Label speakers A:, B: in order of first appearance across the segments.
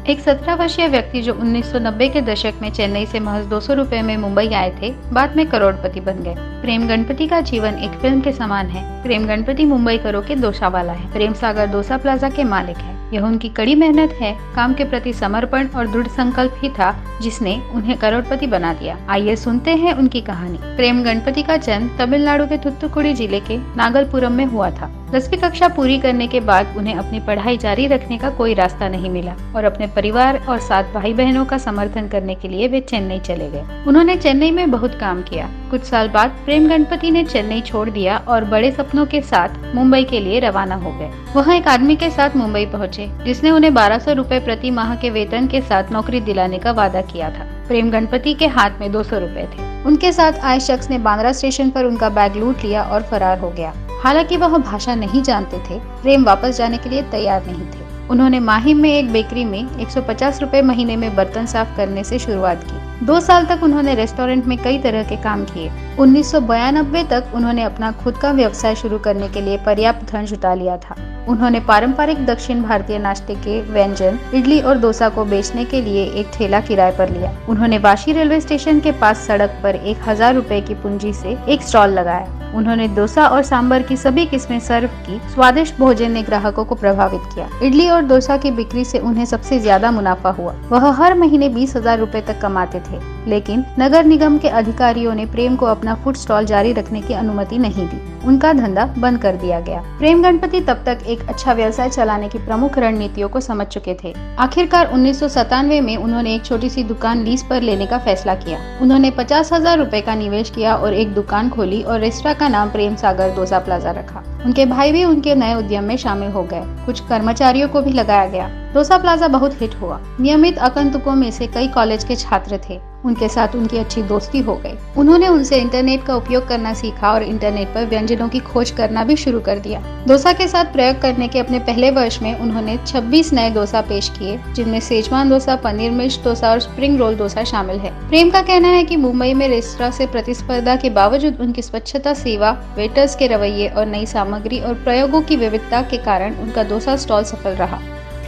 A: एक 17 वर्षीय व्यक्ति जो 1990 के दशक में चेन्नई से महज 200 रुपए में मुंबई आए थे, बाद में करोड़पति बन गए। प्रेम गणपति का जीवन एक फिल्म के समान है। प्रेम गणपति मुंबईकरों के दोसा वाला है। प्रेम सागर डोसा प्लाजा के मालिक है। यह उनकी कड़ी मेहनत है, काम के प्रति समर्पण और दृढ़ संकल्प ही था जिसने उन्हें करोड़पति बना दिया। आइए सुनते हैं उनकी कहानी। प्रेम गणपति का जन्म तमिलनाडु के थुत्तुकुडी जिले के नागलपुरम में हुआ था। 10वीं कक्षा पूरी करने के बाद उन्हें अपनी पढ़ाई जारी रखने का कोई रास्ता नहीं मिला और अपने परिवार और 7 भाई बहनों का समर्थन करने के लिए वे चेन्नई चले गए। उन्होंने चेन्नई में बहुत काम किया। कुछ साल बाद प्रेम गणपति ने चेन्नई छोड़ दिया और बड़े सपनों के साथ मुंबई के लिए रवाना हो गए। वहाँ एक आदमी के साथ मुंबई पहुँचे जिसने उन्हें 1200 रुपए प्रति माह के वेतन के साथ नौकरी दिलाने का वादा किया था। प्रेम गणपति के हाथ में 200 रुपए थे। उनके साथ आए शख्स ने बांद्रा स्टेशन पर उनका बैग लूट लिया और फरार हो गया। हालांकि वह भाषा नहीं जानते थे, प्रेम वापस जाने के लिए तैयार नहीं थे। उन्होंने माहिम में एक बेकरी में 150 रुपए महीने में बर्तन साफ करने से शुरुआत की। 2 साल तक उन्होंने रेस्टोरेंट में कई तरह के काम किए। 1992 तक उन्होंने अपना खुद का व्यवसाय शुरू करने के लिए पर्याप्त धन जुटा लिया था। उन्होंने पारंपरिक दक्षिण भारतीय नाश्ते के व्यंजन इडली और डोसा को बेचने के लिए एक ठेला किराए पर लिया। उन्होंने वाशी रेलवे स्टेशन के पास सड़क पर 1000 रुपए की पूंजी से एक स्टॉल लगाया। उन्होंने डोसा और सांबर की सभी किस्में सर्व की। स्वादिष्ट भोजन ने ग्राहकों को प्रभावित किया। इडली और डोसा की बिक्री से उन्हें सबसे ज्यादा मुनाफा हुआ। वह हर महीने 20,000 रुपए तक कमाते थे, लेकिन नगर निगम के अधिकारियों ने प्रेम को अपना फूड स्टॉल जारी रखने की अनुमति नहीं दी। उनका धंधा बंद कर दिया गया। प्रेम गणपति तब तक एक अच्छा व्यवसाय चलाने की प्रमुख रणनीतियों को समझ चुके थे। आखिरकार 1997 में उन्होंने एक छोटी सी दुकान लीज पर लेने का फैसला किया। उन्होंने 50,000 रुपए का निवेश किया और एक दुकान खोली और रेस्टोरेंट का नाम प्रेम सागर डोसा प्लाजा रखा। उनके भाई भी उनके नए उद्यम में शामिल हो गए। कुछ कर्मचारियों को भी लगाया गया। डोसा प्लाजा बहुत हिट हुआ। नियमित आगंतुकों में से कई कॉलेज के छात्र थे। उनके साथ उनकी अच्छी दोस्ती हो गई। उन्होंने उनसे इंटरनेट का उपयोग करना सीखा और इंटरनेट पर व्यंजनों की खोज करना भी शुरू कर दिया। डोसा के साथ प्रयोग करने के अपने पहले वर्ष में उन्होंने 26 नए डोसा पेश किए, जिनमें सेजवान डोसा, पनीर मिर्च डोसा और स्प्रिंग रोल डोसा शामिल है। प्रेम का कहना है कि मुंबई में रेस्तरां से प्रतिस्पर्धा के बावजूद उनकी स्वच्छता, सेवा, वेटर्स के रवैये और नई सामग्री और प्रयोगों की विविधता के कारण उनका डोसा स्टॉल सफल रहा।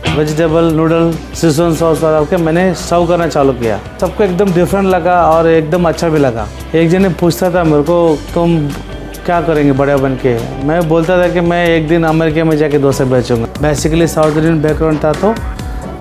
B: वेजिटेबल नूडल सिजवान सॉस वाला मैंने सर्व करना चालू किया। सबको एकदम डिफरेंट लगा और एकदम अच्छा भी लगा। एक जन ने पूछता था मेरे को, तुम क्या करेंगे बड़े बन के? मैं बोलता था कि मैं एक दिन अमेरिका में जाके डोसा बेचूंगा। बेसिकली साउथ इंडियन बैकग्राउंड था तो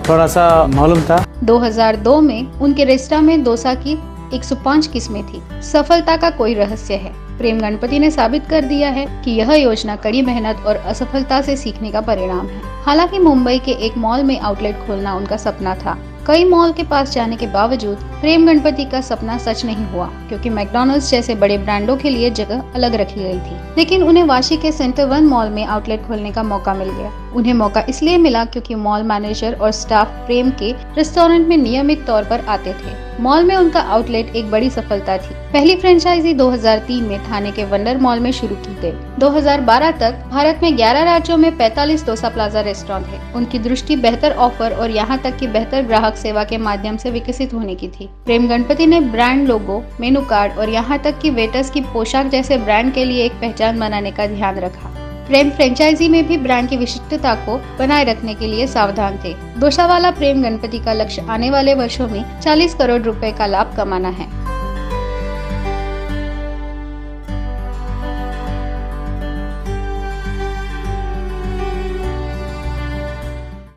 B: थोड़ा सा मालूम था।
A: 2002 में उनके रेस्टोरेंट में डोसा की 105 किस्में थी। सफलता का कोई रहस्य है? प्रेम गणपति ने साबित कर दिया है कि यह योजना कड़ी मेहनत और असफलता से सीखने का परिणाम है। हालांकि मुंबई के एक मॉल में आउटलेट खोलना उनका सपना था। कई मॉल के पास जाने के बावजूद प्रेम गणपति का सपना सच नहीं हुआ, क्योंकि मैकडॉनल्ड्स जैसे बड़े ब्रांडों के लिए जगह अलग रखी गई थी। लेकिन उन्हें वाशी के सेंटर 1 मॉल में आउटलेट खोलने का मौका मिल गया। उन्हें मौका इसलिए मिला क्योंकि मॉल मैनेजर और स्टाफ प्रेम के रेस्टोरेंट में नियमित तौर पर आते थे। मॉल में उनका आउटलेट एक बड़ी सफलता थी। पहली फ्रेंचाइजी 2003 में थाने के वंडर मॉल में शुरू की गई। 2012 तक भारत में 11 राज्यों में 45 डोसा प्लाजा रेस्टोरेंट है। उनकी दृष्टि बेहतर ऑफर और यहाँ तक कि बेहतर ग्राहक सेवा के माध्यम से विकसित होने की थी। प्रेम गणपति ने ब्रांड लोगो, मेनू कार्ड और यहाँ तक कि वेटर्स की पोशाक जैसे ब्रांड के लिए एक पहचान बनाने का ध्यान रखा। प्रेम फ्रेंचाइजी में भी ब्रांड की विशिष्टता को बनाए रखने के लिए सावधान थे। डोसा वाला प्रेम गणपति का लक्ष्य आने वाले वर्षों में 40 करोड़ रुपए का लाभ कमाना है।